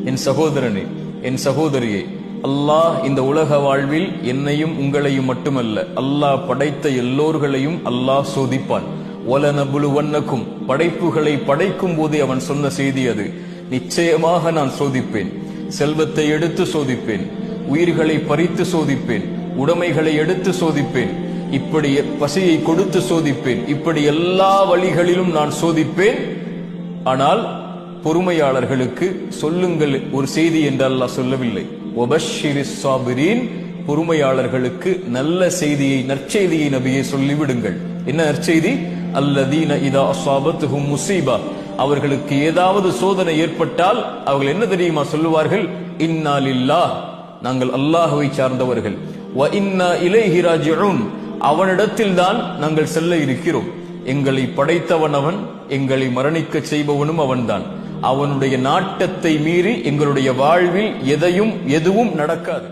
என் சகோதரனே, என் சகோதரியே, அல்லாஹ் இந்த உலக வாழ்வில் என்னையும் உங்களையும் மட்டுமல்ல, அல்லாஹ் படைத்த எல்லோர்களையும் அல்லாஹ் சோதிப்பான். வலனபுலுவன்னக்கும், படைப்புகளை படைக்கும் போதே அவன் சொன்ன செய்தி அது. நிச்சயமாக நான் சோதிப்பேன். செல்வத்தை எடுத்து சோதிப்பேன், உயிர்களை பறித்து சோதிப்பேன், உடைமைகளை எடுத்து சோதிப்பேன், இப்படி பசியை கொடுத்து சோதிப்பேன், இப்படி எல்லா வழிகளிலும் நான் சோதிப்பேன். ஆனால் பொறுமையாளர்களுக்கு சொல்லுங்கள் ஒரு செய்தி என்று அல்லாஹ் சொல்லவில்லை. வபஷ்ஷிரிஸ் சாபிரீன், பொறுமையாளர்களுக்கு நல்ல செய்தியை, நற்செய்தியை நபியே சொல்லிவிடுங்கள். என்ன நற்செய்தி? அல்லதீன இதா அஸாபத்துஹும் முஸீபா, அவர்களுக்கு ஏதாவது சோதனை ஏற்பட்டால் அவர்கள் என்ன தெரியுமா சொல்லுவார்கள்? இன்னா லில்லாஹ், நாங்கள் அல்லாஹ்வை சார்ந்தவர்கள். வ இன்னா இலைஹி ராஜிஊன், அவனிடத்தில் தான் நாங்கள் செல்ல இருக்கிறோம். எங்களை படைத்தவன் அவன், எங்களை மரணிக்க செய்பவனும் அவன்தான். அவனுடைய நாட்டத்தை மீறி எங்களுடைய வாழ்வில் எதுவும் நடக்காது.